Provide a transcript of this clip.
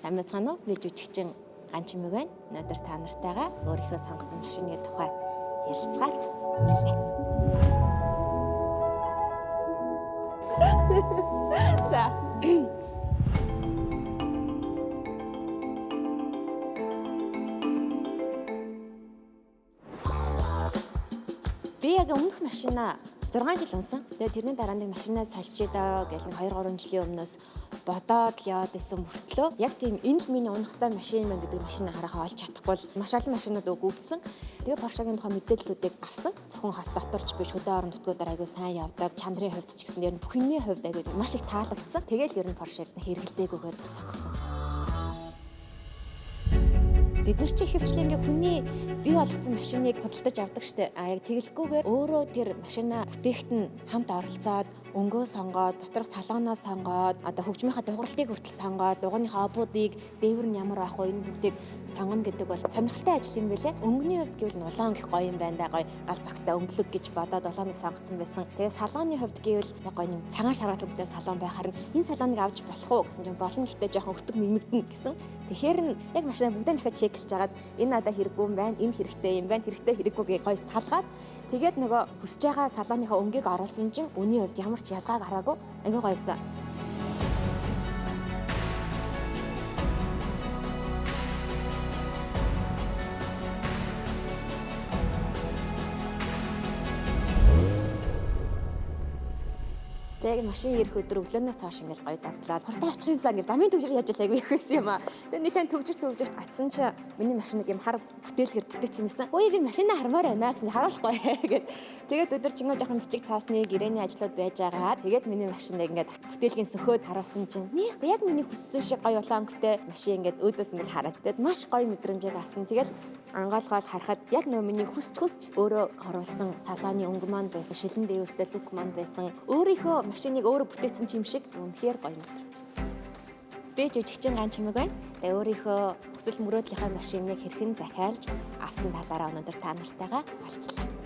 Сайн байцгаана уу? Би жүжигчин Ганчимэг байна. Өнөөдөр та нартайгаа өөрийнхөө сонгосон машины тухай ярилцгаая. За. Би яг өмнөх машина 6 жил унсан. Тэгээ тэрний дараа нэг машинаа салчиж даа гэж 2-3 жилийн өмнөөс бодоод л яваад исэн мөртлөө яг тийм энэ л миний унах хэвээр машин байна гэдэг машинаа харахаа олж чадахгүй л маш олон машинууд өгөгдсөн. Тэгээ Porsche-гийн тухай мэдээллүүдийг авсан. Зөвхөн хот доторч биш хөдөө орон нутгуудаар айгүй сайн явдаг. Чанарын хувьд ч гэсэн дээр нь бүхний хувьд айгүй маш их таалагдсан. Тэгээл ер нь Porsche-г хэрэгэлзээгүйгээр сонгосон. Бид нар чи ихэвчлэн ингээ хүний бий болгоцсон машиныг худалдаж авдаг штэ. Яг тэгэлгүйгээр өөрөө тэр машина бүтээгт нь хамт оролцоод өнгөө сонгоод, доторх салоноо сонгоод, одоо хөгжмийнхаа дууралтыг хүртэл сонгоод, дугууныхаа обуудыг дээвэр нь ямар байх вэ энэ бүгдийг сонгоно гэдэг бол сонирхолтой ажил юм байлээ. Өнгөний хувьд гэвэл улаан гэх гоё юм байна да, гоё гал цагтаа өнгөлөг гэж бодоод улааныг сонгоцсон байсан. Тэгээ салоны хувьд гэвэл яг гоё юм цагаан шаргалуудтай салон байхаар энэ салоныг авч болох уу гэсэн чинь болно гэхдээ жоохон өтөг нэмэгдэнэ гэсэн. Тэгэхээр нь яг машина бүгдээ дахиад чеклж агаад энэ надад хэрэггүй юм байна, энэ хэрэгтэй юм байна, хэрэггүй гэж гоё салгаад тэгээд нөгөө хүсэж байгаа салоныхаа өнгийг оруулсан чинь үний хувьд ямар ч ялгаа гараагүй айгүй гоёсан. Тэгээ машин ирэх өдөр өглөөнөөс хойш ингээл гоё давтлаад хурдан очих юмсан ингээл дамын төвчөр яаж айгүй их байсан юм аа. Тэгээ нэгэн төвчөрт атсан чи миний машиныг юм хар бүтээлгээр бүтээсэн юмсан. Ой би машинаа хармаар байна гэсэн харуулахгүй гэд. Тэгээд өдөр чингөө жоохон бичиг цаасны гэрээний ажлууд байж байгаа. Тэгээд миний машиныг ингээд бүтээлгийн сөхөөд харуулсан чинь нэг яг миний хүссэн шиг гоё улаан өнгөтэй машин ингээд өөдөөс ингээд хараад. Тэгээд маш гоё мэдрэмжийг авсан. Тэгэл ангаалгаал харахад яг нөгөө миний хүсч өөрөө оруулсан салааны өнгө маань байсан, шилэн дээвэртэй лүк маань байсан. Өөрийнхөө машиныг өөрөө бүтээсэн юм шиг үнэхээр гоё мэдрэмжсэн. Би жүжигчин Ганчимэг байна. Тэгээ өөрийнхөө хүсэл мөрөөдлийнхаа машиныг хэрхэн захиалж авсан талаараа өнөөдөр та нартайгаа болцлоо.